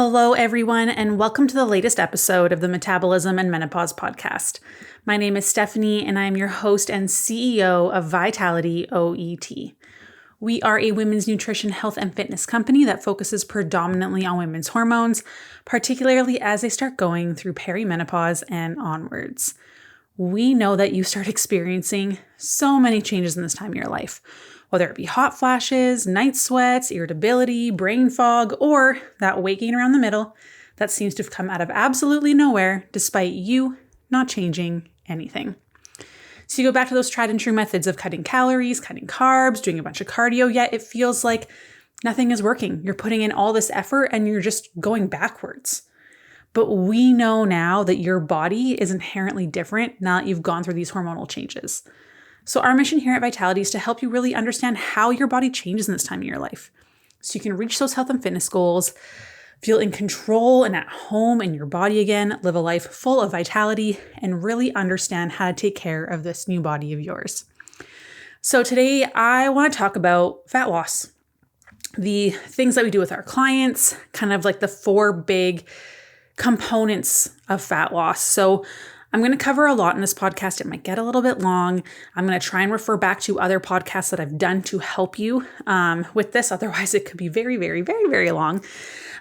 Hello, everyone, and welcome to the latest episode of the Metabolism and Menopause podcast. My name is Stephanie, and I am your host and CEO of Vitality OET. We are a women's nutrition, health, and fitness company that focuses predominantly on women's hormones, particularly as they start going through perimenopause and onwards. We know that you start experiencing so many changes in this time of your life, whether it be hot flashes, night sweats, irritability, brain fog, or that waking around the middle that seems to have come out of absolutely nowhere despite you not changing anything. So you go back to those tried and true methods of cutting calories, cutting carbs, doing a bunch of cardio, yet it feels like nothing is working. You're putting in all this effort and you're just going backwards. But we know now that your body is inherently different now that you've gone through these hormonal changes. So our mission here at Vitality is to help you really understand how your body changes in this time of your life, so you can reach those health and fitness goals, feel in control and at home in your body again, live a life full of vitality, and really understand how to take care of this new body of yours. So today I want to talk about fat loss, the things that we do with our clients, kind of like the 4 big components of fat loss. So I'm going to cover a lot in this podcast. It might get a little bit long. I'm going to try and refer back to other podcasts that I've done to help you with this. Otherwise, it could be very, very, very, very long.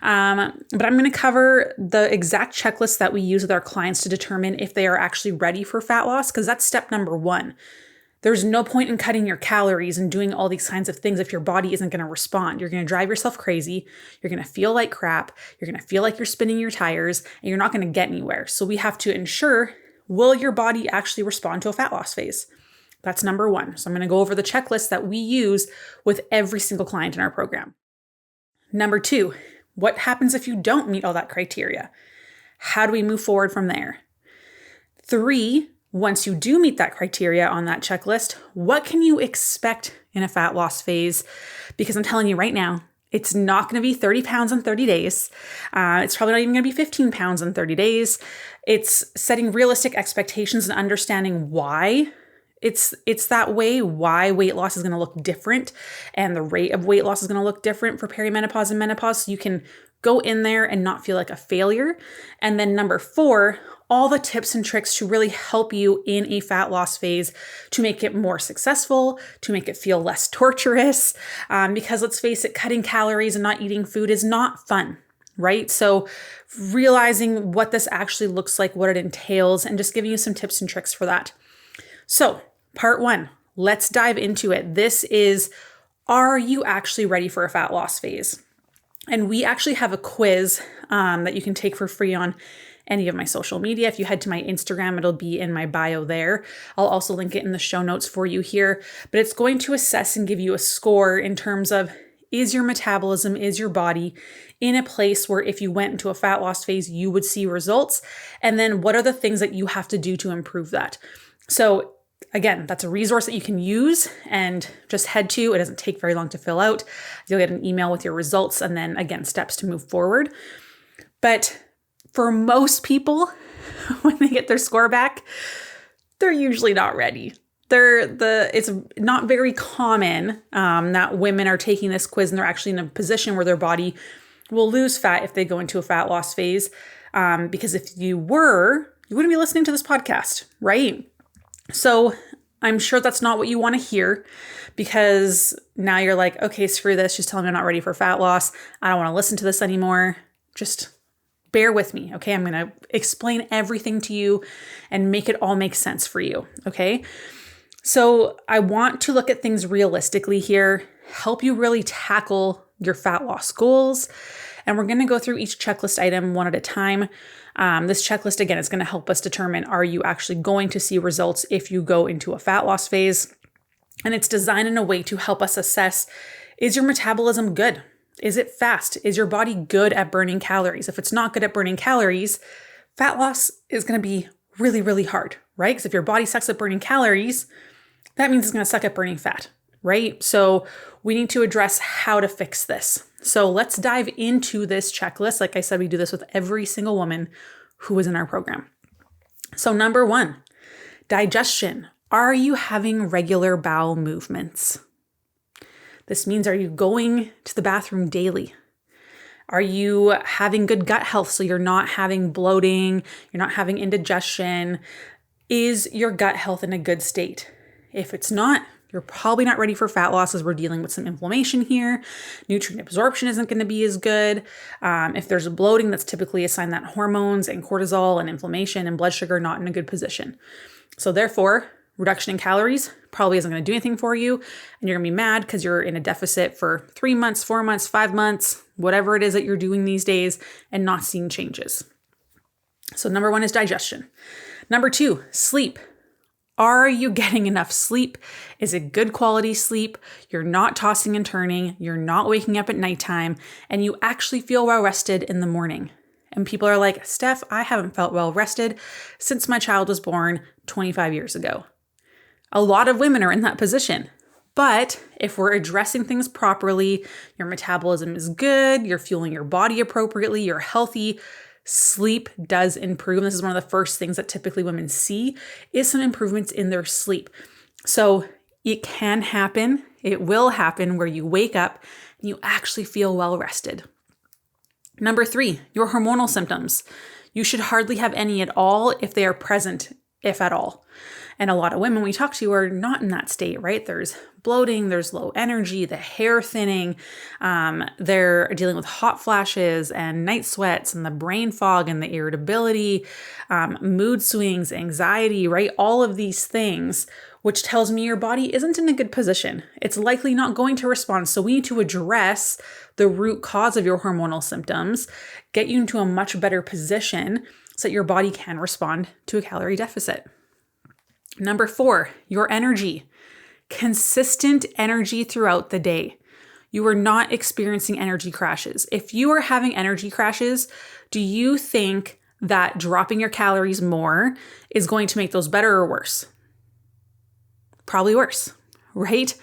But I'm going to cover the exact checklist that we use with our clients to determine if they are actually ready for fat loss, because that's step number 1. There's no point in cutting your calories and doing all these kinds of things if your body isn't going to respond. You're going to drive yourself crazy. You're going to feel like crap. You're going to feel like you're spinning your tires, and you're not going to get anywhere. So we have to ensure, will your body actually respond to a fat loss phase? That's number 1. So I'm going to go over the checklist that we use with every single client in our program. Number 2, what happens if you don't meet all that criteria? How do we move forward from there? 3, once you do meet that criteria on that checklist, what can you expect in a fat loss phase? Because I'm telling you right now, it's not going to be 30 pounds in 30 days. It's probably not even going to be 15 pounds in 30 days. It's setting realistic expectations and understanding why it's that way, why weight loss is going to look different and the rate of weight loss is going to look different for perimenopause and menopause, so you can go in there and not feel like a failure. And then number 4, all the tips and tricks to really help you in a fat loss phase to make it more successful, to make it feel less torturous. Because let's face it, cutting calories and not eating food is not fun, right? So realizing what this actually looks like, what it entails, and just giving you some tips and tricks for that. So part 1, let's dive into it. This is, are you actually ready for a fat loss phase? And we actually have a quiz that you can take for free on any of my social media. If you head to my Instagram, it'll be in my bio there. I'll also link it in the show notes for you here. But it's going to assess and give you a score in terms of, is your metabolism, is your body in a place where if you went into a fat loss phase, you would see results? And then what are the things that you have to do to improve that? So again, that's a resource that you can use and just head to. It doesn't take very long to fill out. You'll get an email with your results and then again, steps to move forward. But for most people, when they get their score back, they're usually not ready. It's not very common that women are taking this quiz and they're actually in a position where their body will lose fat if they go into a fat loss phase. Because if you were, you wouldn't be listening to this podcast, right? So I'm sure that's not what you want to hear, because now you're like, okay, screw this. She's telling me I'm not ready for fat loss. I don't want to listen to this anymore. Just bear with me, okay? I'm going to explain everything to you and make it all make sense for you, okay? So I want to look at things realistically here, help you really tackle your fat loss goals. And we're going to go through each checklist item one at a time. This checklist, again, is going to help us determine, are you actually going to see results if you go into a fat loss phase? And it's designed in a way to help us assess, is your metabolism good? Is it fast? Is your body good at burning calories? If it's not good at burning calories, fat loss is going to be really, really hard, right? Because if your body sucks at burning calories, that means it's going to suck at burning fat, right? So we need to address how to fix this. So let's dive into this checklist. Like I said, we do this with every single woman who is in our program. So number 1, digestion. Are you having regular bowel movements? This means, are you going to the bathroom daily? Are you having good gut health so you're not having bloating, you're not having indigestion? Is your gut health in a good state? If it's not, you're probably not ready for fat loss as we're dealing with some inflammation here. Nutrient absorption isn't going to be as good. If there's bloating, that's typically a sign that hormones and cortisol and inflammation and blood sugar are not in a good position. So therefore, reduction in calories probably isn't going to do anything for you. And you're going to be mad because you're in a deficit for 3 months, 4 months, 5 months, whatever it is that you're doing these days and not seeing changes. So number 1 is digestion. Number 2, sleep. Are you getting enough sleep? Is it good quality sleep? You're not tossing and turning. You're not waking up at nighttime, and you actually feel well rested in the morning. And people are like, Steph, I haven't felt well rested since my child was born 25 years ago. A lot of women are in that position. But if we're addressing things properly, your metabolism is good, you're fueling your body appropriately, you're healthy, sleep does improve. This is one of the first things that typically women see is some improvements in their sleep. So it can happen, it will happen where you wake up and you actually feel well rested. Number 3, your hormonal symptoms. You should hardly have any at all if they are present, if at all. And a lot of women we talk to are not in that state, right? There's bloating, there's low energy, the hair thinning, they're dealing with hot flashes and night sweats and the brain fog and the irritability, mood swings, anxiety, right? All of these things, which tells me your body isn't in a good position. It's likely not going to respond. So we need to address the root cause of your hormonal symptoms, get you into a much better position so that your body can respond to a calorie deficit. Number 4, your energy. Consistent energy throughout the day. You are not experiencing energy crashes. If you are having energy crashes, do you think that dropping your calories more is going to make those better or worse? Probably worse, right?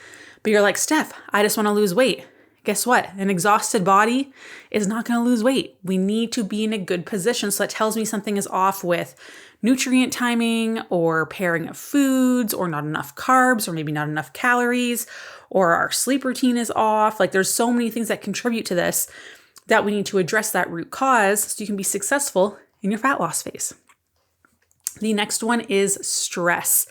But you're like, Steph, I just want to lose weight. Guess what? An exhausted body is not going to lose weight. We need to be in a good position. So that tells me something is off with nutrient timing or pairing of foods or not enough carbs or maybe not enough calories or our sleep routine is off. Like there's so many things that contribute to this that we need to address that root cause so you can be successful in your fat loss phase. The next one is stress.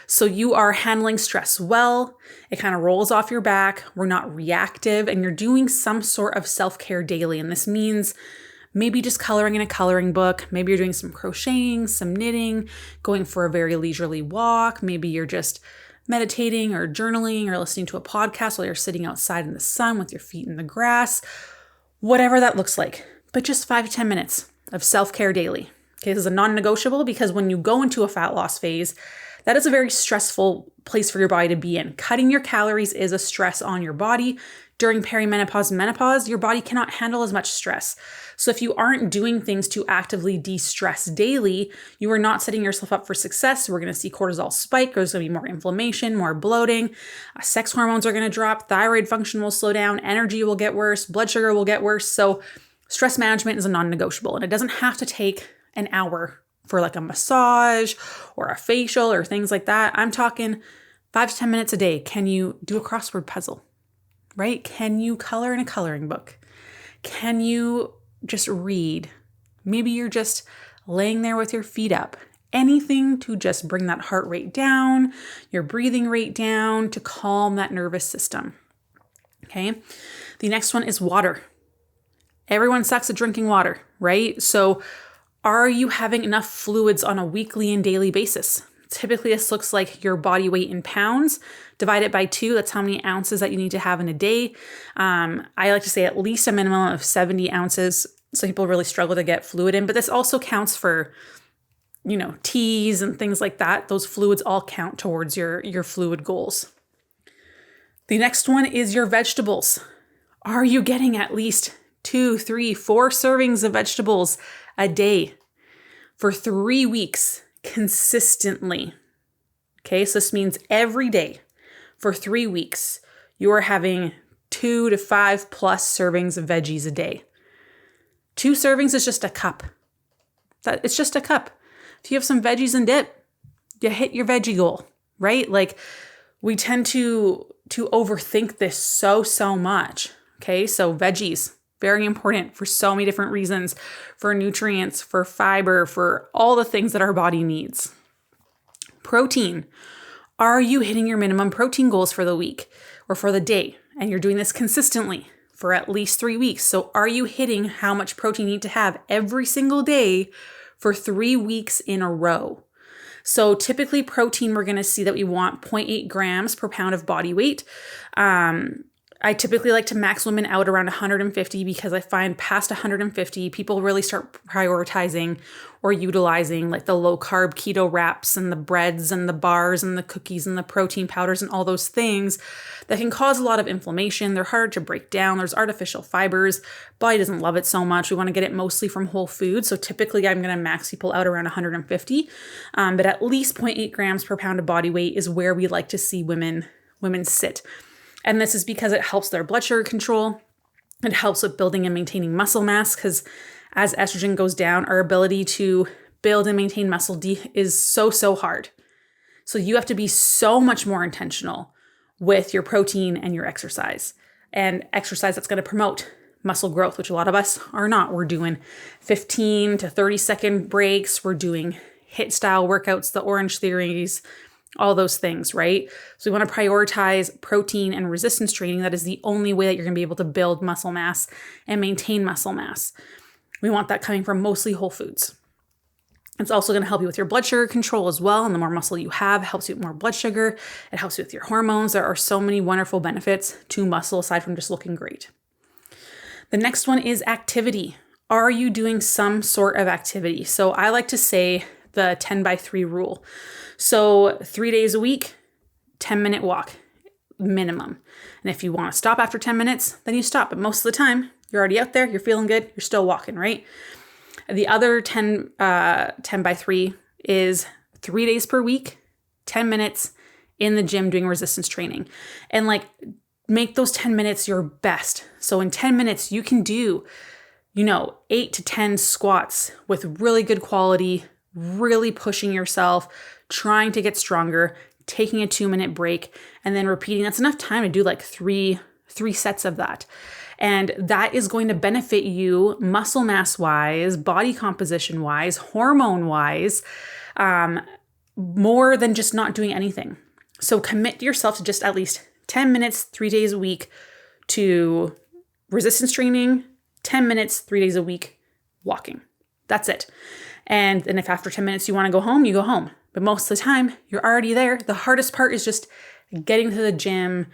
So you are handling stress well. It kind of rolls off your back. We're not reactive and you're doing some sort of self-care daily. And this means maybe just coloring in a coloring book. Maybe you're doing some crocheting, some knitting, going for a very leisurely walk. Maybe you're just meditating or journaling or listening to a podcast while you're sitting outside in the sun with your feet in the grass, whatever that looks like. But just 5 to 10 minutes of self-care daily. Okay, this is a non-negotiable because when you go into a fat loss phase, that is a very stressful place for your body to be in. Cutting your calories is a stress on your body. During perimenopause and menopause, your body cannot handle as much stress. So if you aren't doing things to actively de-stress daily, you are not setting yourself up for success. We're going to see cortisol spike. There's going to be more inflammation, more bloating. Sex hormones are going to drop. Thyroid function will slow down. Energy will get worse. Blood sugar will get worse. So stress management is a non-negotiable. And it doesn't have to take an hour for like a massage or a facial or things like that. I'm talking 5 to 10 minutes a day. Can you do a crossword puzzle? Right? Can you color in a coloring book? Can you just read? Maybe you're just laying there with your feet up. Anything to just bring that heart rate down, your breathing rate down, to calm that nervous system. Okay. The next one is water. Everyone sucks at drinking water, right? So are you having enough fluids on a weekly and daily basis? Typically, this looks like your body weight in pounds, divide it by 2. That's how many ounces that you need to have in a day. I like to say at least a minimum of 70 ounces. Some people really struggle to get fluid in, but this also counts for, teas and things like that. Those fluids all count towards your fluid goals. The next one is your vegetables. Are you getting at least 2, 3, 4 servings of vegetables a day for 3 weeks? Consistently. Okay, so this means every day for 3 weeks, you are having 2 to 5 plus servings of veggies a day. 2 servings is just a cup. It's just a cup. If you have some veggies and dip, you hit your veggie goal, right? Like we tend to overthink this so much. Okay, so veggies, Very important for so many different reasons, for nutrients, for fiber, for all the things that our body needs. Protein. Are you hitting your minimum protein goals for the week or for the day? And you're doing this consistently for at least 3 weeks. So are you hitting how much protein you need to have every single day for 3 weeks in a row? So typically protein, we're going to see that we want 0.8 grams per pound of body weight. I typically like to max women out around 150 because I find past 150, people really start prioritizing or utilizing like the low carb keto wraps and the breads and the bars and the cookies and the protein powders and all those things that can cause a lot of inflammation. They're hard to break down. There's artificial fibers. Body doesn't love it so much. We want to get it mostly from whole food. So typically I'm going to max people out around 150, but at least 0.8 grams per pound of body weight is where we like to see women sit. And this is because it helps their blood sugar control. It helps with building and maintaining muscle mass because as estrogen goes down, our ability to build and maintain muscle is so hard. So you have to be so much more intentional with your protein and your exercise. And exercise that's going to promote muscle growth, which a lot of us are not. We're doing 15 to 30 second breaks. We're doing HIIT style workouts, the Orange Theories, all those things, right? So we want to prioritize protein and resistance training. That is the only way that you're going to be able to build muscle mass and maintain muscle mass. We want that coming from mostly whole foods. It's also going to help you with your blood sugar control as well. And the more muscle you have, it helps you with more blood sugar. It helps you with your hormones. There are so many wonderful benefits to muscle aside from just looking great. The next one is activity. Are you doing some sort of activity? So I like to say the 10x3 rule. So 3 days a week, 10-minute walk minimum. And if you want to stop after 10 minutes, then you stop. But most of the time, you're already out there, you're feeling good, you're still walking, right? The other 10x3 is 3 days per week, 10 minutes in the gym doing resistance training. And like make those 10 minutes your best. So in 10 minutes, you can do, 8 to 10 squats with really good quality, really pushing yourself, trying to get stronger, taking a 2-minute break, and then repeating. That's enough time to do like three sets of that. And that is going to benefit you muscle mass wise, body composition wise, hormone wise, more than just not doing anything. So commit yourself to just at least 10 minutes, 3 days a week to resistance training, 10 minutes, 3 days a week walking. That's it. And if after 10 minutes you want to go home, you go home. But most of the time, you're already there. The hardest part is just getting to the gym,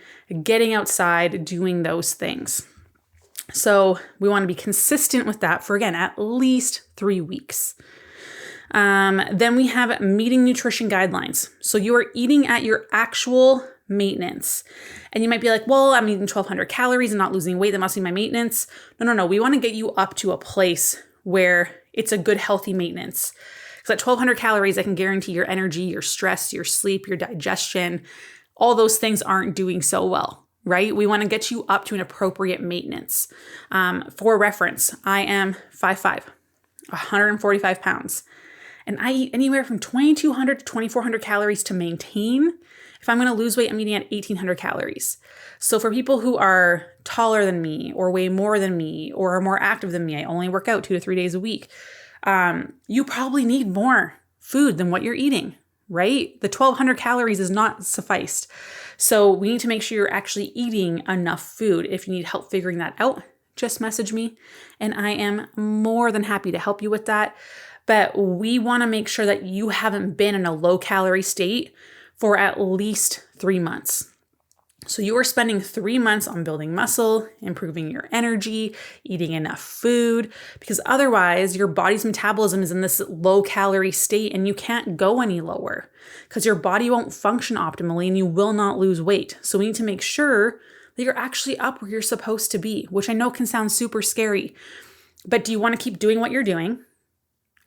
getting outside, doing those things. So we want to be consistent with that for, again, at least 3 weeks. Then we have meeting nutrition guidelines. So you are eating at your actual maintenance. And you might be like, well, I'm eating 1,200 calories and not losing weight. That must be my maintenance. No. We want to get you up to a place where it's a good, healthy maintenance. Because at 1,200 calories, I can guarantee your energy, your stress, your sleep, your digestion, all those things aren't doing so well, right? We want to get you up to an appropriate maintenance. For reference, I am 5'5", 145 pounds, and I eat anywhere from 2,200 to 2,400 calories to maintain. If I'm going to lose weight, I'm eating at 1,800 calories. So for people who are taller than me or weigh more than me or are more active than me, I only work out 2 to 3 days a week. You probably need more food than what you're eating, right? The 1,200 calories is not sufficed. So we need to make sure you're actually eating enough food. If you need help figuring that out, just message me and I am more than happy to help you with that. But we want to make sure that you haven't been in a low calorie state for at least 3 months. So you are spending 3 months on building muscle, improving your energy, eating enough food, because otherwise your body's metabolism is in this low calorie state and you can't go any lower because your body won't function optimally and you will not lose weight. So we need to make sure that you're actually up where you're supposed to be, which I know can sound super scary. But do you want to keep doing what you're doing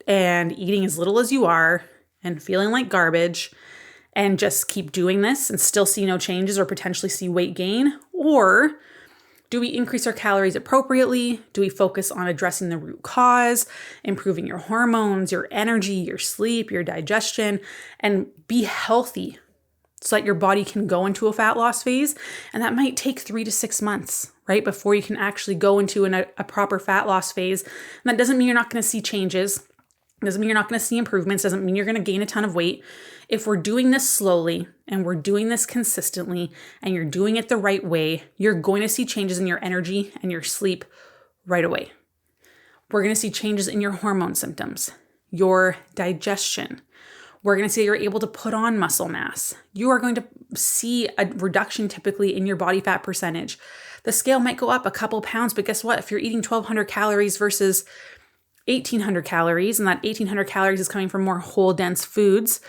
and eating as little as you are and feeling like garbage and just keep doing this and still see no changes or potentially see weight gain? Or do we increase our calories appropriately? Do we focus on addressing the root cause, improving your hormones, your energy, your sleep, your digestion, and be healthy so that your body can go into a fat loss phase? And that might take 3 to 6 months. right? Before you can actually go into a proper fat loss phase. And that doesn't mean you're not going to see changes. Doesn't mean you're not going to see improvements. Doesn't mean you're going to gain a ton of weight. If we're doing this slowly and we're doing this consistently and you're doing it the right way, you're going to see changes in your energy and your sleep right away. We're going to see changes in your hormone symptoms, your digestion. We're going to see you're able to put on muscle mass. You are going to see a reduction typically in your body fat percentage. The scale might go up a couple pounds, but guess what? If you're eating 1,200 calories versus 1,800 calories, and that 1,800 calories is coming from more whole, dense foods,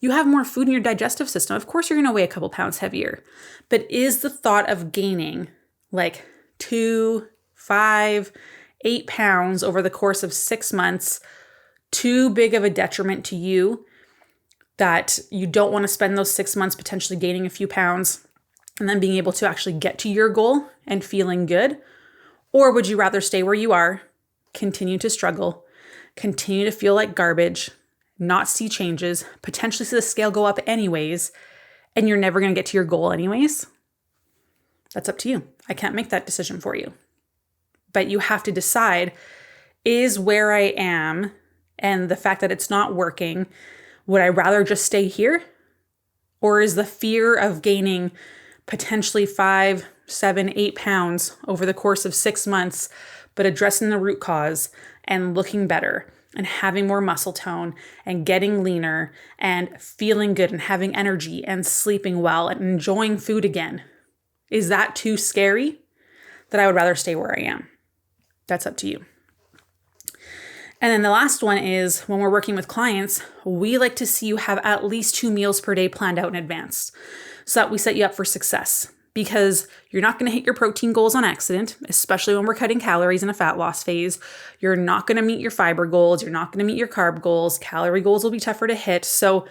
you have more food in your digestive system. Of course, you're going to weigh a couple pounds heavier. But is the thought of gaining like 2, 5, 8 pounds over the course of 6 months too big of a detriment to you that you don't want to spend those 6 months potentially gaining a few pounds and then being able to actually get to your goal and feeling good? Or would you rather stay where you are, continue to struggle, continue to feel like garbage, not see changes, potentially see the scale go up anyways, and you're never going to get to your goal anyways? That's up to you. I can't make that decision for you. But you have to decide, is where I am and the fact that it's not working, would I rather just stay here? Or is the fear of gaining potentially 5, 7, 8 pounds over the course of 6 months, but addressing the root cause and looking better and having more muscle tone and getting leaner and feeling good and having energy and sleeping well and enjoying food again? Is that too scary that I would rather stay where I am? That's up to you. And then the last one is when we're working with clients, we like to see you have at least 2 meals per day planned out in advance so that we set you up for success, because you're not going to hit your protein goals on accident, especially when we're cutting calories in a fat loss phase. You're not going to meet your fiber goals. You're not going to meet your carb goals. Calorie goals will be tougher to hit. So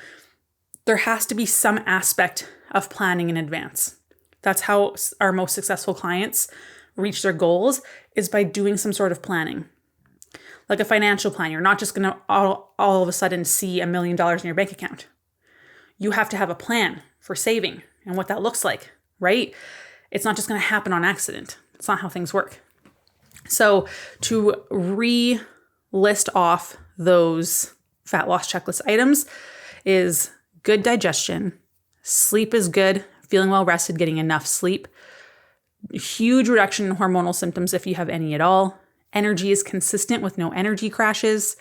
there has to be some aspect of planning in advance. That's how our most successful clients reach their goals, is by doing some sort of planning. Like a financial plan, you're not just going to all of a sudden see $1 million in your bank account. You have to have a plan for saving and what that looks like, right? It's not just going to happen on accident. It's not how things work. So to re-list off those fat loss checklist items is good digestion, sleep is good, feeling well rested, getting enough sleep, huge reduction in hormonal symptoms if you have any at all. Energy is consistent with no energy crashes.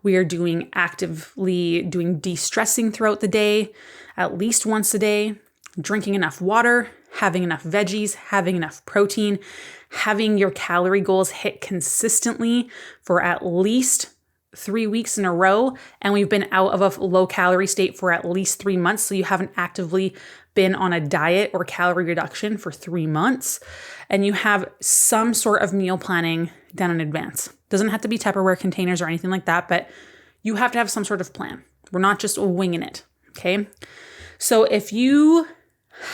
We are actively doing de-stressing throughout the day, at least once a day, drinking enough water, having enough veggies, having enough protein, having your calorie goals hit consistently for at least 3 weeks in a row. And we've been out of a low calorie state for at least 3 months. So you haven't actively been on a diet or calorie reduction for 3 months. And you have some sort of meal planning done in advance. Doesn't have to be Tupperware containers or anything like that, but you have to have some sort of plan. We're not just winging it, okay? So if you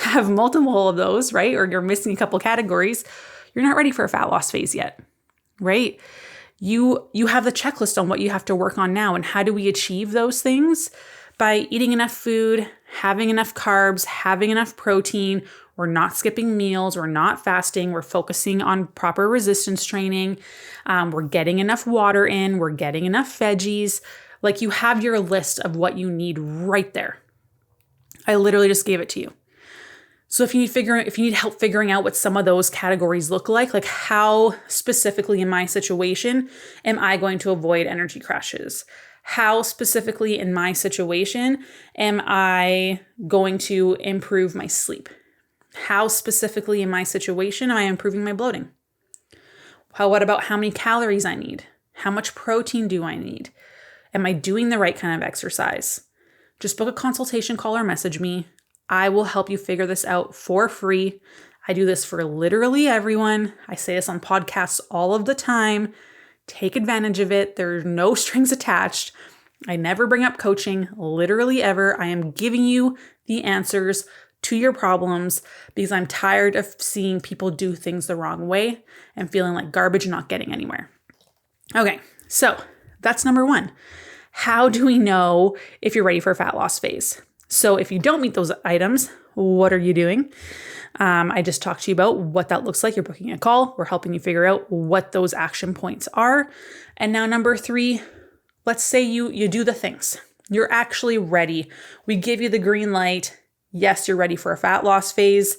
have multiple of those, right, or you're missing a couple categories, you're not ready for a fat loss phase yet, right? You have the checklist on what you have to work on now. And how do we achieve those things? By eating enough food, having enough carbs, having enough protein. We're not skipping meals. We're not fasting. We're focusing on proper resistance training. We're getting enough water in. We're getting enough veggies. Like, you have your list of what you need right there. I literally just gave it to you. So if you need help figuring out what some of those categories look like how specifically in my situation am I going to avoid energy crashes? How specifically in my situation am I going to improve my sleep? How specifically in my situation am I improving my bloating? What about how many calories I need? How much protein do I need? Am I doing the right kind of exercise? Just book a consultation call or message me. I will help you figure this out for free. I do this for literally everyone. I say this on podcasts all of the time. Take advantage of it. There's no strings attached. I never bring up coaching, literally ever. I am giving you the answers to your problems because I'm tired of seeing people do things the wrong way and feeling like garbage and not getting anywhere. Okay, so that's number 1. How do we know if you're ready for a fat loss phase? So if you don't meet those items, what are you doing? I just talked to you about what that looks like. You're booking a call. We're helping you figure out what those action points are. And now number 3, let's say you do the things. You're actually ready. We give you the green light. Yes, you're ready for a fat loss phase.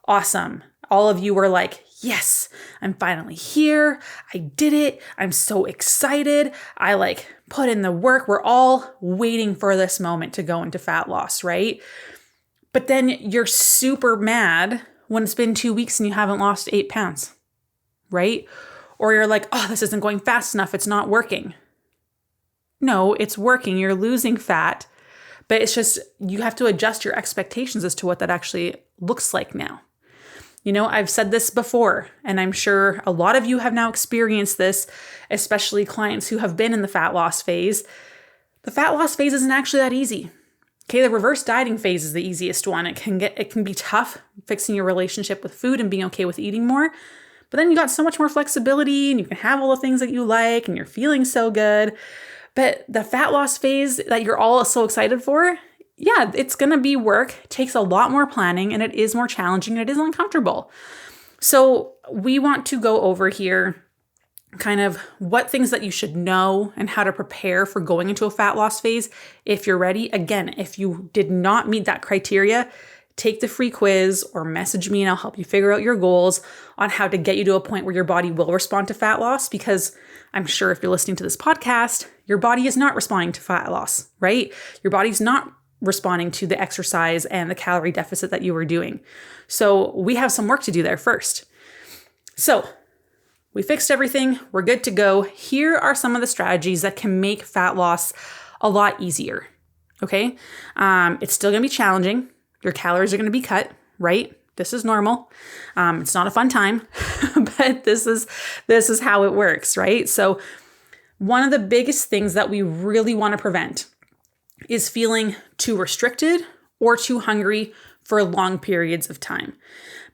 Awesome. All of you were like, yes, I'm finally here. I did it. I'm so excited. I put in the work. We're all waiting for this moment to go into fat loss, right? But then you're super mad when it's been 2 weeks and you haven't lost 8 pounds, right? Or you're like, oh, this isn't going fast enough. It's not working. No, it's working. You're losing fat, but it's just, you have to adjust your expectations as to what that actually looks like now. I've said this before, and I'm sure a lot of you have now experienced this, especially clients who have been in the fat loss phase. The fat loss phase isn't actually that easy. Okay, the reverse dieting phase is the easiest one. It can be tough fixing your relationship with food and being okay with eating more. But then you got so much more flexibility and you can have all the things that you like and you're feeling so good. But the fat loss phase that you're all so excited for, yeah, it's going to be work. It takes a lot more planning and it is more challenging and it is uncomfortable. So we want to go over here kind of what things that you should know and how to prepare for going into a fat loss phase if you're ready. Again, if you did not meet that criteria, take the free quiz or message me and I'll help you figure out your goals on how to get you to a point where your body will respond to fat loss, because I'm sure if you're listening to this podcast, your body is not responding to fat loss, right? Your body's not responding to the exercise and the calorie deficit that you were doing. So we have some work to do there first. So we fixed everything. We're good to go. Here are some of the strategies that can make fat loss a lot easier. Okay. It's still going to be challenging. Your calories are going to be cut, right? This is normal. It's not a fun time, but this is how it works, right? So one of the biggest things that we really want to prevent is feeling too restricted or too hungry for long periods of time,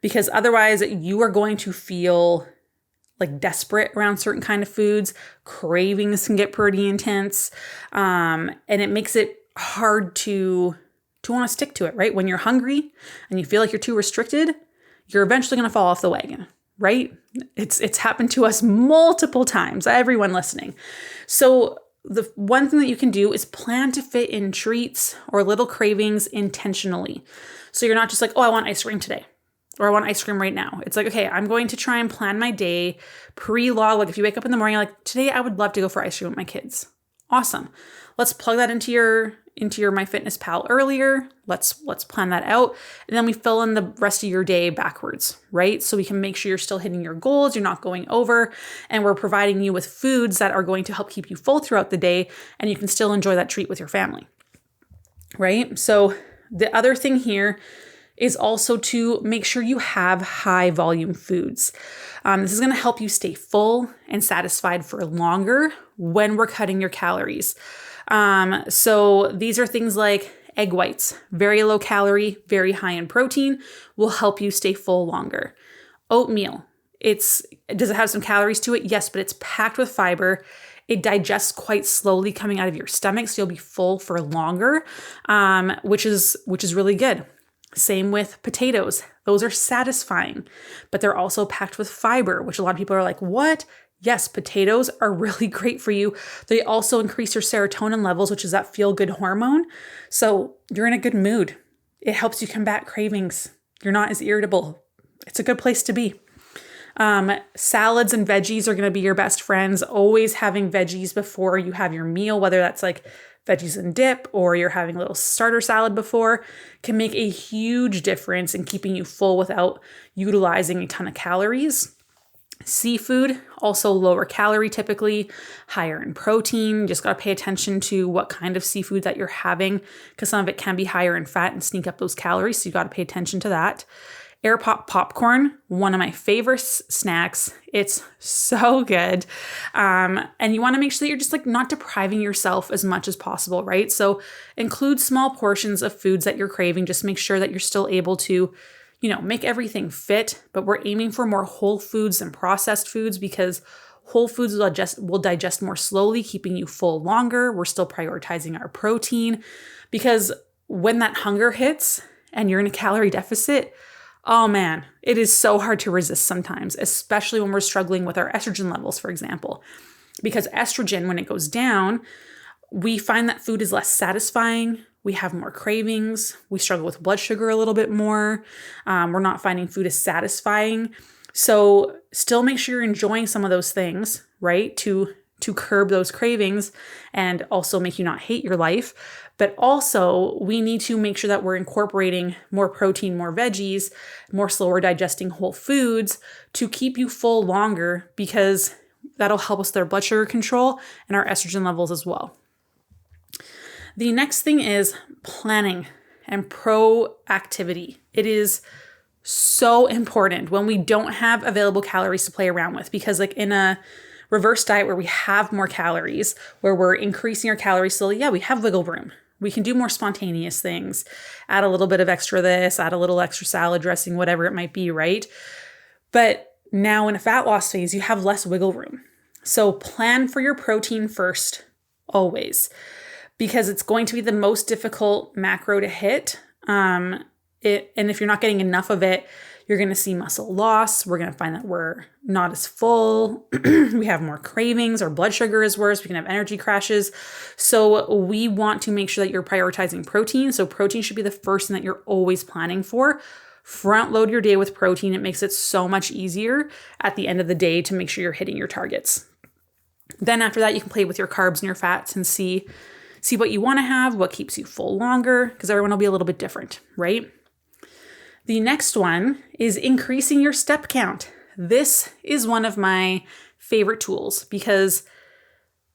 because otherwise you are going to feel desperate around certain kind of foods. Cravings can get pretty intense. And it makes it hard to want to stick to it, right? When you're hungry and you feel like you're too restricted, you're eventually going to fall off the wagon, right? It's happened to us multiple times, everyone listening. So the one thing that you can do is plan to fit in treats or little cravings intentionally. So you're not just like, oh, I want ice cream today, or I want ice cream right now. It's like, okay, I'm going to try and plan my day, pre-log. If you wake up in the morning, you're like, today I would love to go for ice cream with my kids. Awesome. Let's plug that into your MyFitnessPal earlier. Let's plan that out. And then we fill in the rest of your day backwards, right? So we can make sure you're still hitting your goals, you're not going over, and we're providing you with foods that are going to help keep you full throughout the day, and you can still enjoy that treat with your family, right? So the other thing here is also to make sure you have high volume foods. This is going to help you stay full and satisfied for longer when we're cutting your calories. So these are things like egg whites, very low calorie, very high in protein, will help you stay full longer. Oatmeal, does it have some calories to it? Yes, but it's packed with fiber. It digests quite slowly coming out of your stomach, so you'll be full for longer, which is really good. Same with potatoes. Those are satisfying, but they're also packed with fiber, which a lot of people are like, what? Yes, potatoes are really great for you. They also increase your serotonin levels, which is that feel-good hormone. So you're in a good mood. It helps you combat cravings. You're not as irritable. It's a good place to be. Salads and veggies are going to be your best friends. Always having veggies before you have your meal, whether that's like veggies and dip or you're having a little starter salad before, can make a huge difference in keeping you full without utilizing a ton of calories. Seafood, also lower calorie typically, higher in protein. You just got to pay attention to what kind of seafood that you're having, because some of it can be higher in fat and sneak up those calories. So you got to pay attention to that. Air pop popcorn, one of my favorite snacks. It's so good. And you want to make sure that you're just not depriving yourself as much as possible, right? So include small portions of foods that you're craving. Just make sure that you're still able to, make everything fit, but we're aiming for more whole foods than processed foods, because whole foods will digest more slowly, keeping you full longer. We're still prioritizing our protein, because when that hunger hits and you're in a calorie deficit, oh man, it is so hard to resist sometimes, especially when we're struggling with our estrogen levels, for example. Because estrogen, when it goes down, we find that food is less satisfying. We have more cravings. We struggle with blood sugar a little bit more. We're not finding food as satisfying. So still make sure you're enjoying some of those things, right? To curb those cravings and also make you not hate your life. But also we need to make sure that we're incorporating more protein, more veggies, more slower digesting whole foods to keep you full longer, because that'll help us with our blood sugar control and our estrogen levels as well. The next thing is planning and proactivity. It is so important when we don't have available calories to play around with, because like in a reverse diet where we have more calories, where we're increasing our calories slowly, we have wiggle room. We can do more spontaneous things, add a little bit of extra this, add a little extra salad dressing, whatever it might be, right? But now in a fat loss phase, you have less wiggle room. So plan for your protein first, always, because it's going to be the most difficult macro to hit. And if you're not getting enough of it, you're going to see muscle loss. We're going to find that we're not as full. We have more cravings. Our blood sugar is worse. We can have energy crashes. So we want to make sure that you're prioritizing protein. So protein should be the first thing that you're always planning for. Front load your day with protein. It makes it so much easier at the end of the day to make sure you're hitting your targets. Then after that, you can play with your carbs and your fats and see what you want to have, what keeps you full longer, because everyone will be a little bit different, right? The next one is increasing your step count. This is one of my favorite tools because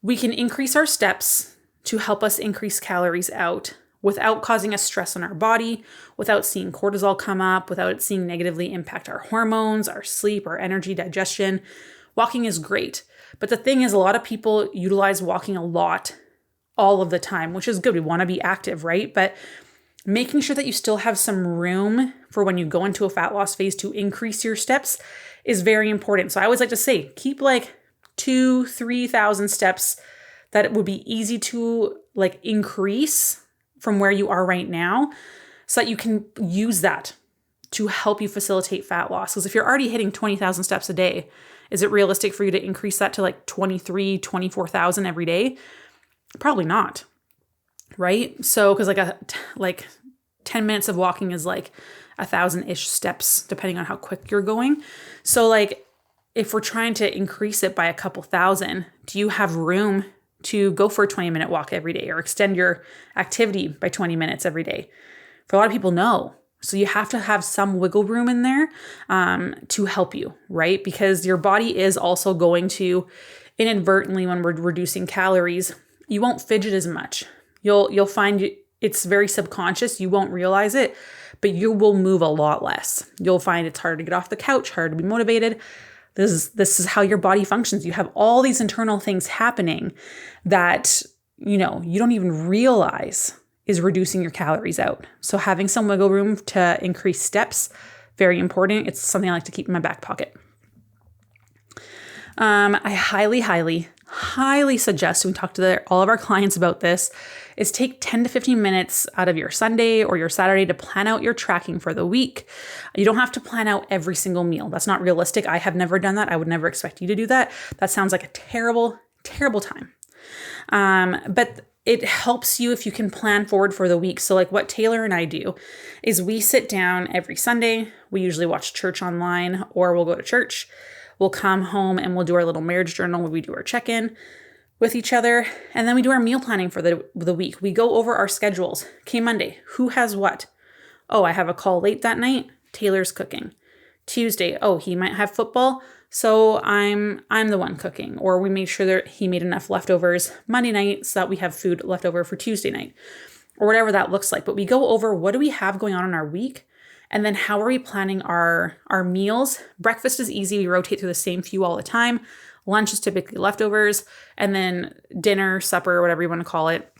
we can increase our steps to help us increase calories out without causing us stress on our body, without seeing cortisol come up, without it seeing negatively impact our hormones, our sleep, our energy, digestion. Walking is great. But the thing is, a lot of people utilize walking a lot all of the time, which is good. We want to be active, right? But making sure that you still have some room for when you go into a fat loss phase to increase your steps is very important. So I always like to say, keep like 2,000-3,000 steps that it would be easy to like increase from where you are right now, so that you can use that to help you facilitate fat loss. Because if you're already hitting 20,000 steps a day, is it realistic for you to increase that to like 23,000, 24,000 every day? Probably not. Right? So, because like 10 minutes of walking is like 1,000-ish steps, depending on how quick you're going. So like, if we're trying to increase it by a couple thousand, do you have room to go for a 20-minute walk every day or extend your activity by 20 minutes every day? For a lot of people, no. So you have to have some wiggle room in there to help you, right? Because your body is also going to inadvertently, when we're reducing calories, you won't fidget as much. You'll find it's very subconscious. You won't realize it, but you will move a lot less. You'll find it's hard to get off the couch, hard to be motivated. This is how your body functions. You have all these internal things happening that, you don't even realize is reducing your calories out. So having some wiggle room to increase steps, very important. It's something I like to keep in my back pocket. I highly suggest, we talk to all of our clients about this, is take 10 to 15 minutes out of your Sunday or your Saturday to plan out your tracking for the week. You don't have to plan out every single meal. That's not realistic. I have never done that. I would never expect you to do that. That sounds like a terrible, terrible time. But it helps you if you can plan forward for the week. So like what Taylor and I do is we sit down every Sunday. We usually watch church online, or we'll go to church. We'll come home and we'll do our little marriage journal where we do our check-in with each other. And then we do our meal planning for the week. We go over our schedules. Okay, Monday, who has what? Oh, I have a call late that night. Taylor's cooking. Tuesday, oh, he might have football, so I'm the one cooking. Or we made sure that he made enough leftovers Monday night so that we have food left over for Tuesday night, or whatever that looks like. But we go over, what do we have going on in our week? And then how are we planning our meals? Breakfast is easy. We rotate through the same few all the time. Lunch is typically leftovers. And then dinner, supper, whatever you want to call it,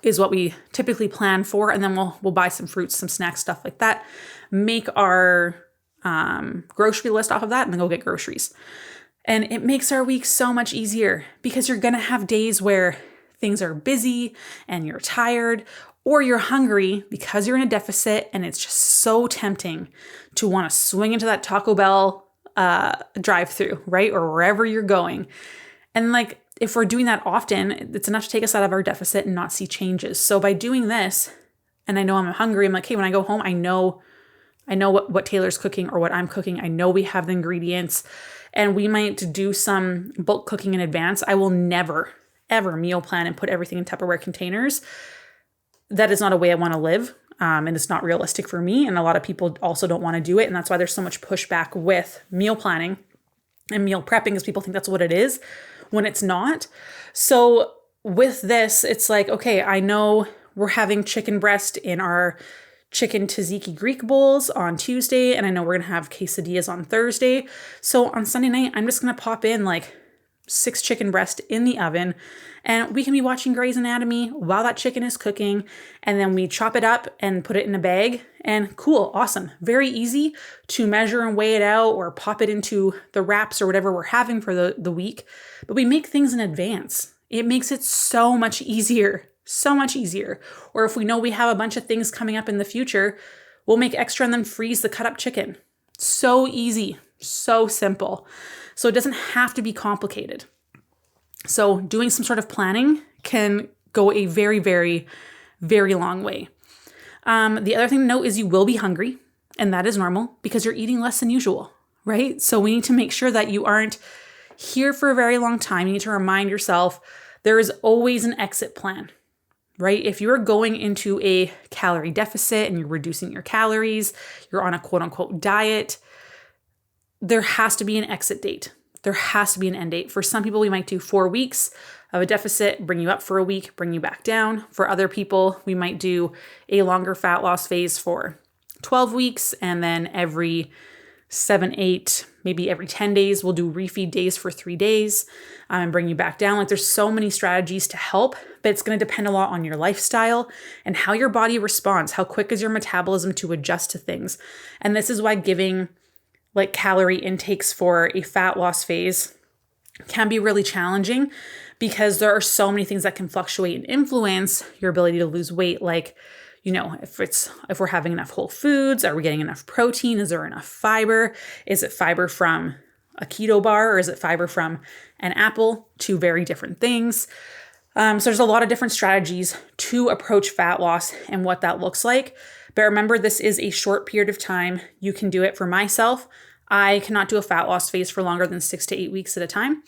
is what we typically plan for. And then we'll buy some fruits, some snacks, stuff like that. Make our grocery list off of that and then go get groceries. And it makes our week so much easier, because you're going to have days where things are busy and you're tired, Or you're hungry because you're in a deficit and it's just so tempting to want to swing into that Taco Bell drive-through, right? Or wherever you're going. And like, if we're doing that often, it's enough to take us out of our deficit and not see changes. So by doing this, and I know I'm hungry, I'm like, hey, when I go home, I know what Taylor's cooking or what I'm cooking. I know we have the ingredients, and we might do some bulk cooking in advance. I will never, ever meal plan and put everything in Tupperware containers. That is not a way I want to live. And it's not realistic for me. And a lot of people also don't want to do it. And that's why there's so much pushback with meal planning and meal prepping, because people think that's what it is when it's not. So with this, it's like, okay, I know we're having chicken breast in our chicken tzatziki Greek bowls on Tuesday, and I know we're going to have quesadillas on Thursday. So on Sunday night, I'm just going to pop in like 6 chicken breast in the oven, and we can be watching Grey's Anatomy while that chicken is cooking, and then we chop it up and put it in a bag, and cool, awesome. Very easy to measure and weigh it out or pop it into the wraps or whatever we're having for the week, but we make things in advance. It makes it so much easier. So much easier. Or if we know we have a bunch of things coming up in the future, we'll make extra and then freeze the cut up chicken. So easy, so simple. So it doesn't have to be complicated. So doing some sort of planning can go a very, very, very long way. The other thing to note is you will be hungry, and that is normal because you're eating less than usual, right? So we need to make sure that you aren't here for a very long time. You need to remind yourself there is always an exit plan. Right? If you're going into a calorie deficit and you're reducing your calories, you're on a quote unquote diet, there has to be an exit date. There has to be an end date. For some people, we might do 4 weeks of a deficit, bring you up for a week, bring you back down. For other people, we might do a longer fat loss phase for 12 weeks, and then every 7, 8, maybe every 10 days, we'll do refeed days for 3 days and bring you back down. Like, there's so many strategies to help, but it's going to depend a lot on your lifestyle and how your body responds. How quick is your metabolism to adjust to things? And this is why giving like calorie intakes for a fat loss phase can be really challenging, because there are so many things that can fluctuate and influence your ability to lose weight. Like, you know, if we're having enough whole foods, are we getting enough protein? Is there enough fiber? Is it fiber from a keto bar, or is it fiber from an apple? 2 very different things. So there's a lot of different strategies to approach fat loss and what that looks like. But remember, this is a short period of time. You can do it. For myself, I cannot do a fat loss phase for longer than 6 to 8 weeks at a time,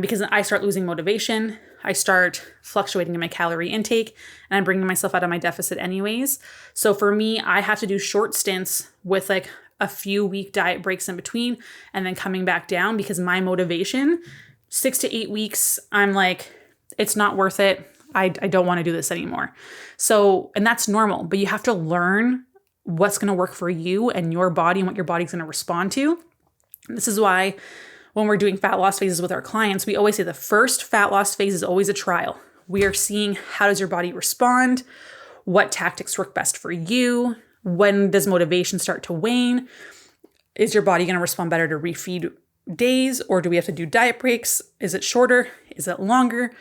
because I start losing motivation. I start fluctuating in my calorie intake, and I'm bringing myself out of my deficit anyways. So for me, I have to do short stints with like a few week diet breaks in between and then coming back down, because my motivation, 6 to 8 weeks, I'm like, it's not worth it. I don't want to do this anymore. So, and that's normal, but you have to learn what's going to work for you and your body and what your body's going to respond to. And this is why when we're doing fat loss phases with our clients, we always say the first fat loss phase is always a trial. We are seeing, how does your body respond? What tactics work best for you? When does motivation start to wane? Is your body going to respond better to refeed days, or do we have to do diet breaks? Is it shorter? Is it longer?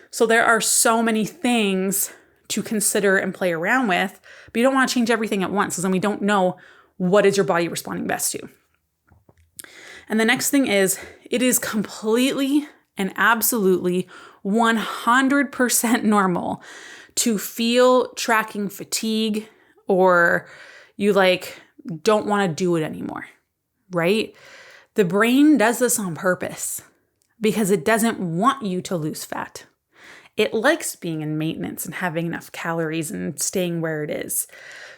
So there are so many things to consider and play around with, but you don't want to change everything at once, because then we don't know what is your body responding best to. And the next thing is, it is completely and absolutely 100% normal to feel tracking fatigue, or you like don't want to do it anymore, right? The brain does this on purpose because it doesn't want you to lose fat. It likes being in maintenance and having enough calories and staying where it is.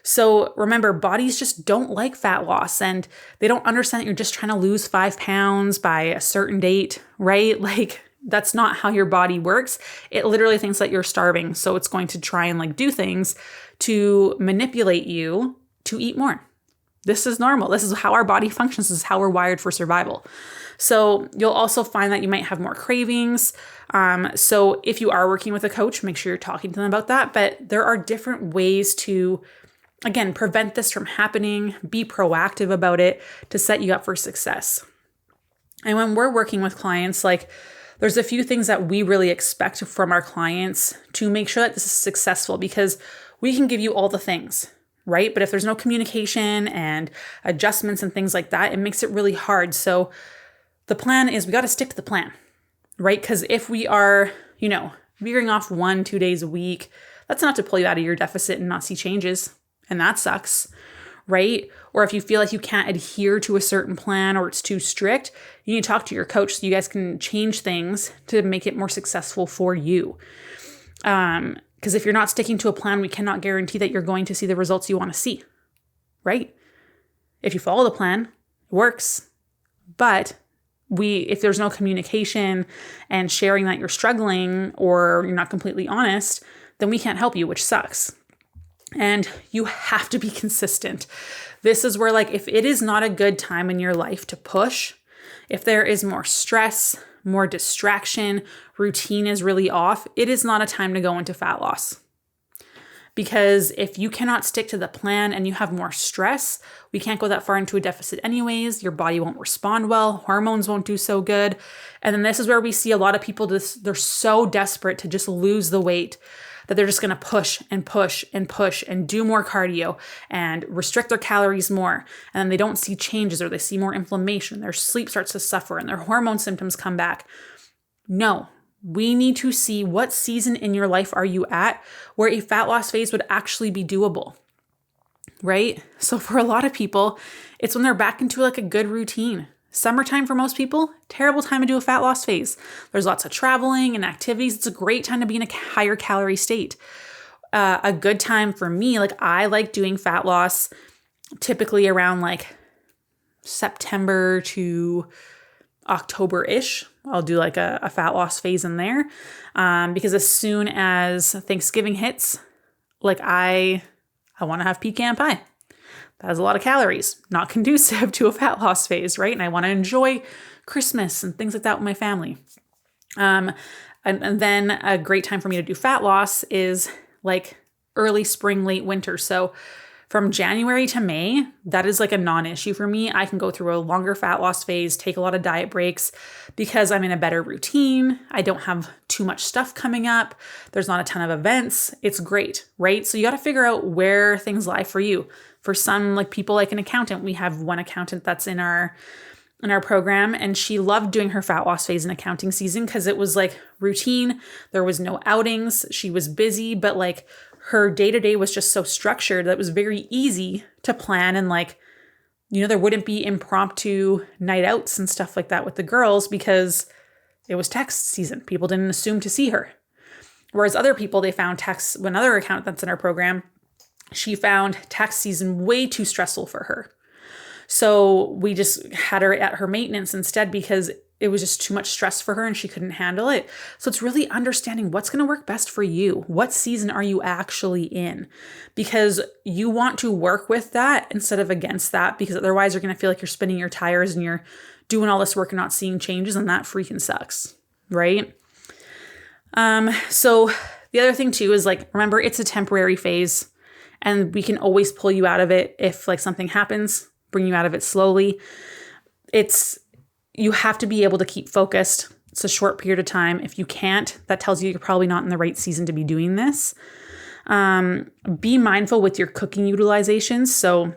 So remember, bodies just don't like fat loss, and they don't understand that you're just trying to lose 5 pounds by a certain date, right? Like, that's not how your body works. It literally thinks that you're starving. So it's going to try and like do things to manipulate you to eat more. This is normal. This is how our body functions. This is how we're wired for survival. So you'll also find that you might have more cravings. So if you are working with a coach, make sure you're talking to them about that. But there are different ways to, again, prevent this from happening, be proactive about it to set you up for success. And when we're working with clients, like There's a few things that we really expect from our clients to make sure that this is successful, because we can give you all the things, right? But if there's no communication and adjustments and things like that, it makes it really hard. So the plan is we got to stick to the plan, right? Because if we are, veering off 1-2 days a week, that's enough to pull you out of your deficit and not see changes. And that sucks, right? Or if you feel like you can't adhere to a certain plan or it's too strict, you need to talk to your coach so you guys can change things to make it more successful for you. Because if you're not sticking to a plan, we cannot guarantee that you're going to see the results you want to see, right? If you follow the plan, it works. But if there's no communication and sharing that you're struggling or you're not completely honest, then we can't help you, which sucks. And you have to be consistent. This is where, if it is not a good time in your life to push, if there is more stress, more distraction, routine is really off, it is not a time to go into fat loss. Because if you cannot stick to the plan and you have more stress, we can't go that far into a deficit anyways. Your body won't respond well. Hormones won't do so good. And then this is where we see a lot of people, they're so desperate to just lose the weight that they're just going to push and push and push and do more cardio and restrict their calories more. And then they don't see changes, or they see more inflammation. Their sleep starts to suffer and their hormone symptoms come back. No, we need to see what season in your life are you at where a fat loss phase would actually be doable, right? So for a lot of people, it's when they're back into a good routine. Summertime for most people, terrible time to do a fat loss phase. There's lots of traveling and activities. It's a great time to be in a higher calorie state. A good time for me, I like doing fat loss typically around September to October-ish. I'll do a fat loss phase in there because as soon as Thanksgiving hits, I want to have pecan pie. That has a lot of calories, not conducive to a fat loss phase, right? And I want to enjoy Christmas and things like that with my family. And then a great time for me to do fat loss is early spring, late winter. So from January to May, that is a non-issue for me. I can go through a longer fat loss phase, take a lot of diet breaks because I'm in a better routine. I don't have too much stuff coming up. There's not a ton of events. It's great, right? So you got to figure out where things lie for you. For some people an accountant, we have one accountant that's in our program, and she loved doing her fat loss phase in accounting season because it was routine. There was no outings. She was busy, but her day-to-day was just so structured that it was very easy to plan. And there wouldn't be impromptu night outs and stuff like that with the girls because it was tax season. People didn't assume to see her. Whereas other people, they found another accountant that's in our program, she found tax season way too stressful for her. So we just had her at her maintenance instead because it was just too much stress for her and she couldn't handle it. So it's really understanding what's going to work best for you. What season are you actually in? Because you want to work with that instead of against that, because otherwise you're going to feel like you're spinning your tires and you're doing all this work and not seeing changes, and that freaking sucks, right? So the other thing too is remember, it's a temporary phase and we can always pull you out of it if something happens, bring you out of it slowly. You have to be able to keep focused. It's a short period of time. If you can't, that tells you you're probably not in the right season to be doing this. Be mindful with your cooking utilizations. So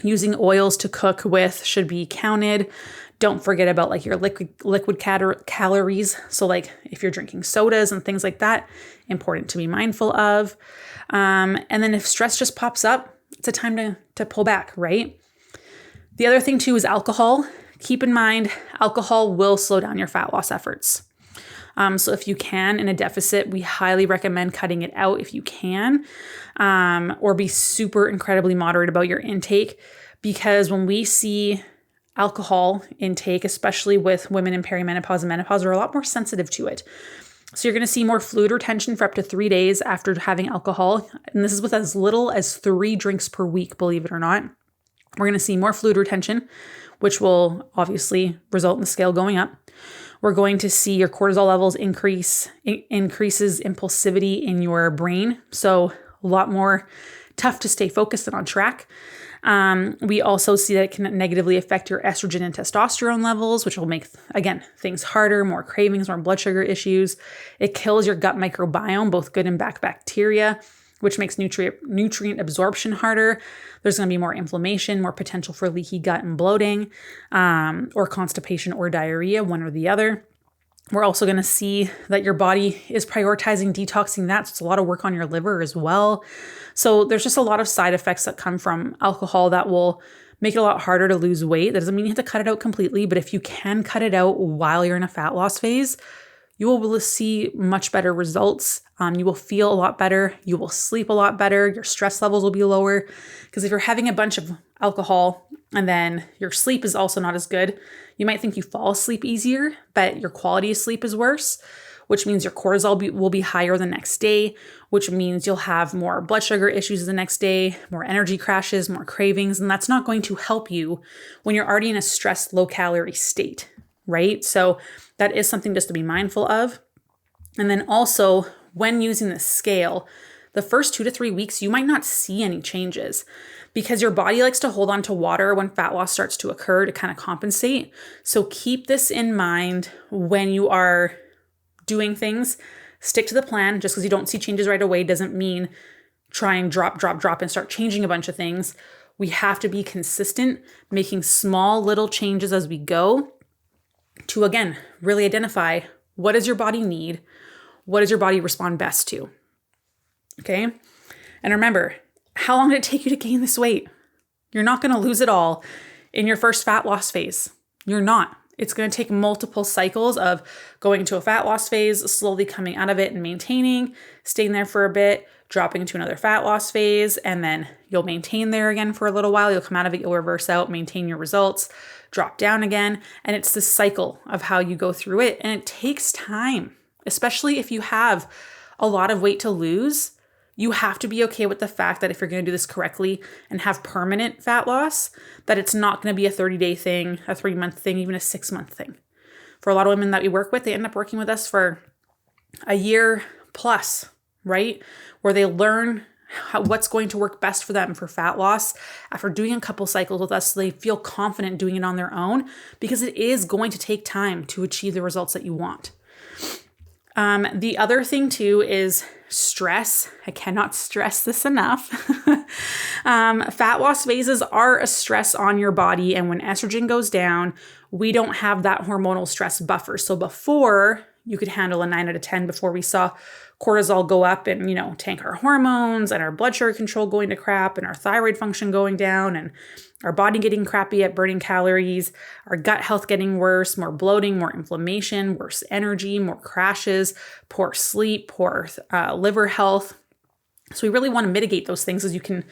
using oils to cook with should be counted. Don't forget about your liquid calories. So if you're drinking sodas and things like that, important to be mindful of. And then if stress just pops up, it's a time to pull back, right? The other thing too is alcohol. Keep in mind, alcohol will slow down your fat loss efforts. So if you can, in a deficit, we highly recommend cutting it out if you can, or be super incredibly moderate about your intake, because when we see alcohol intake, especially with women in perimenopause and menopause, are a lot more sensitive to it. So you're going to see more fluid retention for up to 3 days after having alcohol. And this is with as little as 3 drinks per week, believe it or not. We're going to see more fluid retention, which will obviously result in the scale going up. We're going to see your cortisol levels increases impulsivity in your brain. So a lot more tough to stay focused and on track. We also see that it can negatively affect your estrogen and testosterone levels, which will make, again, things harder, more cravings, more blood sugar issues. It kills your gut microbiome, both good and bad bacteria, which makes nutrient absorption harder. There's going to be more inflammation, more potential for leaky gut and bloating, or constipation or diarrhea, one or the other. We're also going to see that your body is prioritizing detoxing that. So it's a lot of work on your liver as well. So there's just a lot of side effects that come from alcohol that will make it a lot harder to lose weight. That doesn't mean you have to cut it out completely, but if you can cut it out while you're in a fat loss phase, you will see much better results. You will feel a lot better. You will sleep a lot better. Your stress levels will be lower. Because if you're having a bunch of alcohol and then your sleep is also not as good, you might think you fall asleep easier, but your quality of sleep is worse, which means your cortisol will be higher the next day, which means you'll have more blood sugar issues the next day, more energy crashes, more cravings, and that's not going to help you when you're already in a stressed, low-calorie state, right? So that is something just to be mindful of. And then also, when using the scale, the first 2 to 3 weeks, you might not see any changes because your body likes to hold on to water when fat loss starts to occur to kind of compensate. So keep this in mind when you are doing things. Stick to the plan. Just because you don't see changes right away doesn't mean try and drop and start changing a bunch of things. We have to be consistent, making small little changes as we go to, again, really identify what does your body need? What does your body respond best to? Okay. And remember, how long did it take you to gain this weight? You're not going to lose it all in your first fat loss phase. You're not. It's going to take multiple cycles of going into a fat loss phase, slowly coming out of it and maintaining, staying there for a bit, dropping into another fat loss phase, and then you'll maintain there again for a little while. You'll come out of it, you'll reverse out, maintain your results, drop down again. And it's this cycle of how you go through it. And it takes time, especially if you have a lot of weight to lose. You have to be okay with the fact that if you're going to do this correctly and have permanent fat loss, that it's not going to be a 30-day thing, a 3-month thing, even a 6-month thing. For a lot of women that we work with, they end up working with us for a year plus, right? Where they learn what's going to work best for them for fat loss after doing a couple cycles with us, so they feel confident doing it on their own, because it is going to take time to achieve the results that you want. The other thing too is stress. I cannot stress this enough. Fat loss phases are a stress on your body. And when estrogen goes down, we don't have that hormonal stress buffer. So before you could handle a 9 out of 10, before we saw cortisol go up and, tank our hormones and our blood sugar control going to crap and our thyroid function going down and our body getting crappy at burning calories, our gut health getting worse, more bloating, more inflammation, worse energy, more crashes, poor sleep, poor liver health. So we really want to mitigate those things, as you can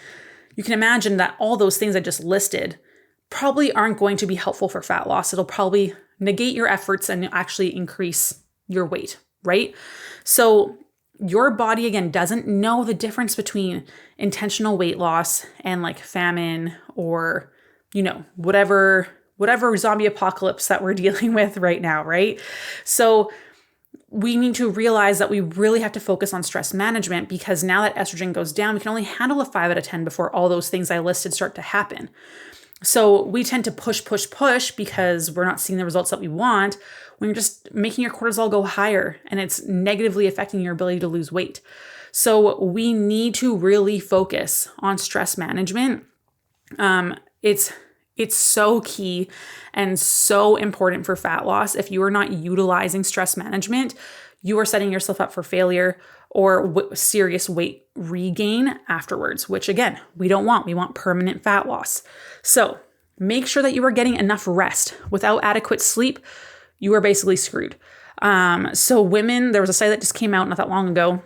imagine that all those things I just listed probably aren't going to be helpful for fat loss. It'll probably negate your efforts and actually increase your weight, right? So your body, again, doesn't know the difference between intentional weight loss and like famine or, whatever zombie apocalypse that we're dealing with right now, right? So we need to realize that we really have to focus on stress management, because now that estrogen goes down, we can only handle a 5 out of 10 before all those things I listed start to happen. So we tend to push because we're not seeing the results that we want, when you're just making your cortisol go higher and it's negatively affecting your ability to lose weight. So we need to really focus on stress management. It's so key and so important for fat loss. If you are not utilizing stress management, you are setting yourself up for failure or serious weight regain afterwards, which again, we don't want. We want permanent fat loss. So make sure that you are getting enough rest. Without adequate sleep, you are basically screwed. So women, there was a study that just came out not that long ago,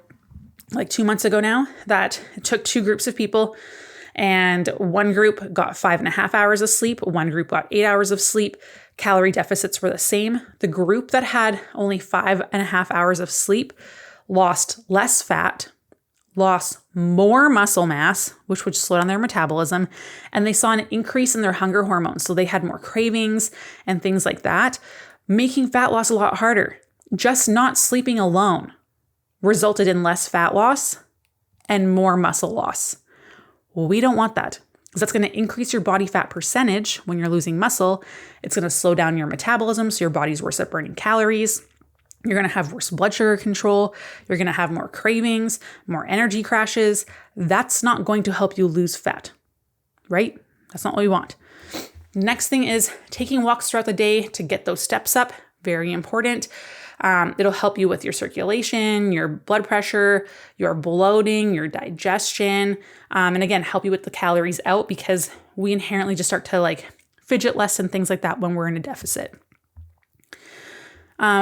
like 2 months ago now, that took 2 groups of people, and one group got 5.5 hours of sleep. One group got 8 hours of sleep. Calorie deficits were the same. The group that had only 5.5 hours of sleep lost less fat, lost more muscle mass, which would slow down their metabolism, and they saw an increase in their hunger hormones. So they had more cravings and things like that, making fat loss a lot harder. Just not sleeping alone resulted in less fat loss and more muscle loss. We don't want that. because that's going to increase your body fat percentage when you're losing muscle. It's going to slow down your metabolism, so your body's worse at burning calories. You're going to have worse blood sugar control. You're going to have more cravings, more energy crashes. That's not going to help you lose fat, right? That's not what we want. Next thing is taking walks throughout the day to get those steps up. Very important. It'll help you with your circulation, your blood pressure, your bloating, your digestion, and again, help you with the calories out, because we inherently just start to like fidget less and things like that when we're in a deficit.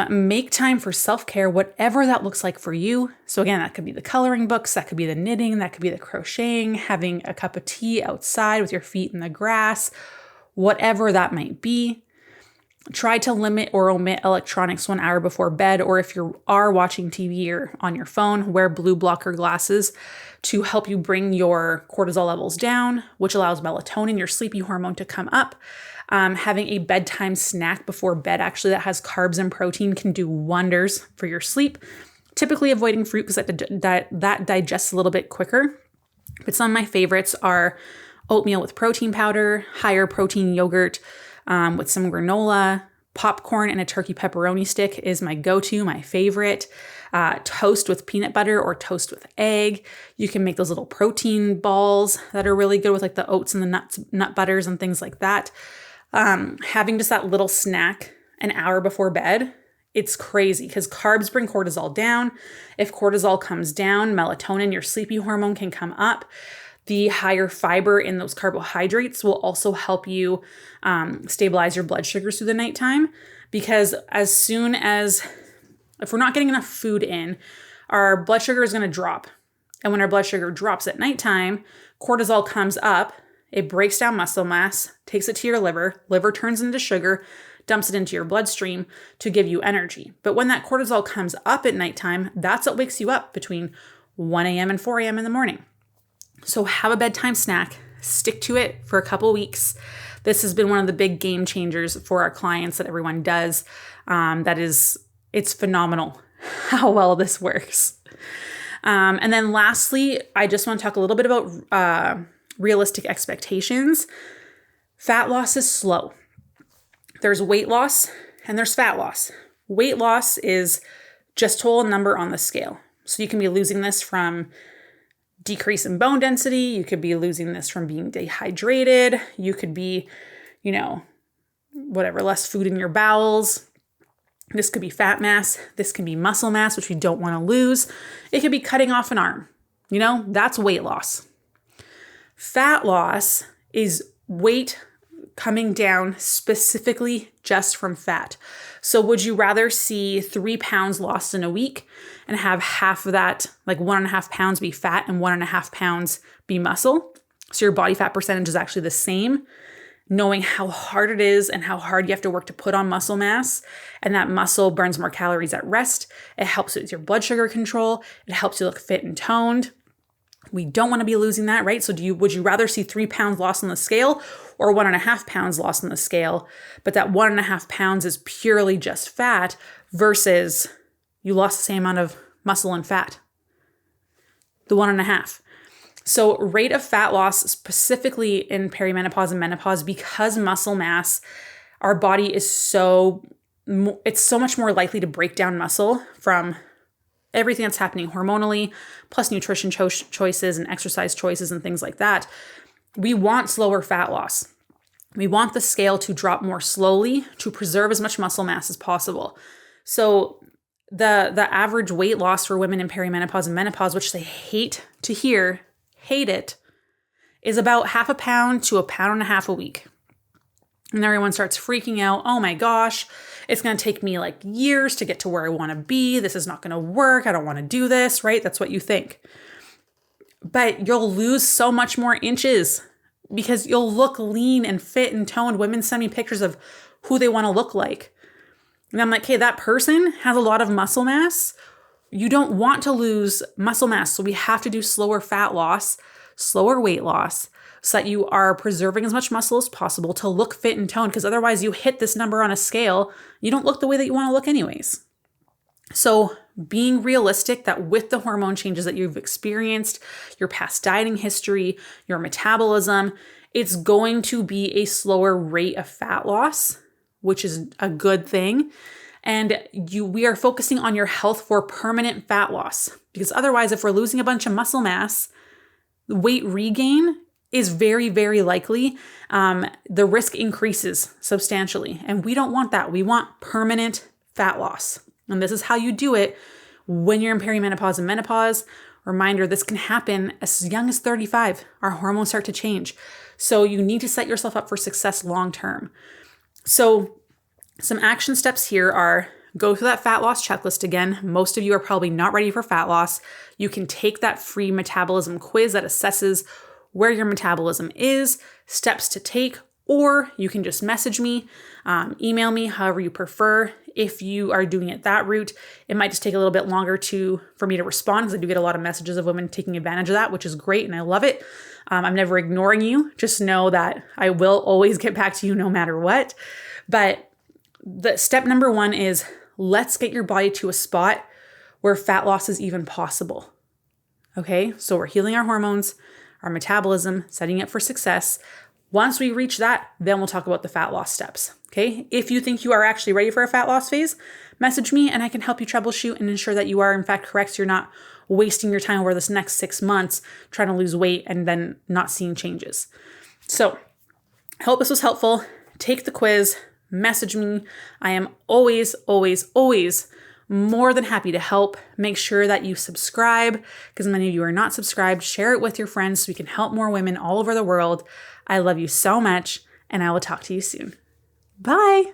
Make time for self-care, whatever that looks like for you. So again, that could be the coloring books, that could be the knitting, that could be the crocheting, having a cup of tea outside with your feet in the grass, whatever that might be. Try to limit or omit electronics 1 hour before bed, or if you are watching TV or on your phone, wear blue blocker glasses to help you bring your cortisol levels down, which allows melatonin, your sleepy hormone, to come up. Having a bedtime snack before bed, actually, that has carbs and protein can do wonders for your sleep. Typically avoiding fruit because that digests a little bit quicker. But some of my favorites are oatmeal with protein powder, higher protein yogurt, with some granola, popcorn, and a turkey pepperoni stick is my go-to, my favorite. Toast with peanut butter or toast with egg. You can make those little protein balls that are really good with like the oats and the nut butters and things like that. Having just that little snack an hour before bed, it's crazy because carbs bring cortisol down. If cortisol comes down, melatonin, your sleepy hormone, can come up. The higher fiber in those carbohydrates will also help you stabilize your blood sugars through the nighttime, because if we're not getting enough food in, our blood sugar is going to drop. And when our blood sugar drops at nighttime, cortisol comes up, it breaks down muscle mass, takes it to your liver turns into sugar, dumps it into your bloodstream to give you energy. But when that cortisol comes up at nighttime, that's what wakes you up between 1 a.m. and 4 a.m. in the morning. So have a bedtime snack, stick to it for a couple weeks. This has been one of the big game changers for our clients that everyone does. It's phenomenal how well this works. And then lastly, I just want to talk a little bit about realistic expectations. Fat loss is slow. There's weight loss and there's fat loss. Weight loss is just total number on the scale. So you can be losing this from decrease in bone density. You could be losing this from being dehydrated. You could be, less food in your bowels. This could be fat mass. This can be muscle mass, which we don't want to lose. It could be cutting off an arm. That's weight loss. Fat loss is weight coming down specifically just from fat. So would you rather see 3 pounds lost in a week and have half of that, like 1.5 pounds, be fat and 1.5 pounds be muscle? So your body fat percentage is actually the same, knowing how hard it is and how hard you have to work to put on muscle mass. And that muscle burns more calories at rest. It helps with your blood sugar control. It helps you look fit and toned. We don't want to be losing that, right? So would you rather see 3 pounds lost on the scale or 1.5 pounds lost on the scale, but that 1.5 pounds is purely just fat versus you lost the same amount of muscle and fat? The 1.5. So rate of fat loss specifically in perimenopause and menopause, because muscle mass, our body is it's so much more likely to break down muscle from everything that's happening hormonally, plus nutrition choices and exercise choices and things like that. We want slower fat loss. We want the scale to drop more slowly to preserve as much muscle mass as possible. So the average weight loss for women in perimenopause and menopause, which they hate to hear, hate it, is about 0.5 pound to 1.5 pounds a week. And everyone starts freaking out. Oh my gosh, it's going to take me like years to get to where I want to be. This is not going to work. I don't want to do this, right? That's what you think. But you'll lose so much more inches because you'll look lean and fit and toned. Women send me pictures of who they want to look like. And I'm like, hey, that person has a lot of muscle mass. You don't want to lose muscle mass. So we have to do slower fat loss, slower weight loss, so that you are preserving as much muscle as possible to look fit and toned, because otherwise you hit this number on a scale, you don't look the way that you want to look anyways. So being realistic that with the hormone changes that you've experienced, your past dieting history, your metabolism, it's going to be a slower rate of fat loss, which is a good thing. And we are focusing on your health for permanent fat loss, because otherwise, if we're losing a bunch of muscle mass, weight regain is very, very likely. The risk increases substantially, and we don't want that. We want permanent fat loss. And this is how you do it when you're in perimenopause and menopause. Reminder, this can happen as young as 35. Our hormones start to change. So you need to set yourself up for success long term. So some action steps here are go through that fat loss checklist again. Most of you are probably not ready for fat loss. You can take that free metabolism quiz that assesses where your metabolism is, steps to take, or you can just message me, email me, however you prefer. If you are doing it that route, it might just take a little bit longer for me to respond, because I do get a lot of messages of women taking advantage of that, which is great and I love it. I'm never ignoring you. Just know that I will always get back to you no matter what. But the step number 1 is let's get your body to a spot where fat loss is even possible. Okay, so we're healing our hormones, our metabolism, setting it for success. Once we reach that, then we'll talk about the fat loss steps. Okay, if you think you are actually ready for a fat loss phase, message me and I can help you troubleshoot and ensure that you are in fact correct, so you're not wasting your time over this next 6 months trying to lose weight and then not seeing changes. So I hope this was helpful. Take the quiz, message me. I am always, always, always more than happy to help. Make sure that you subscribe, because many of you are not subscribed. Share it with your friends so we can help more women all over the world. I love you so much, and I will talk to you soon. Bye.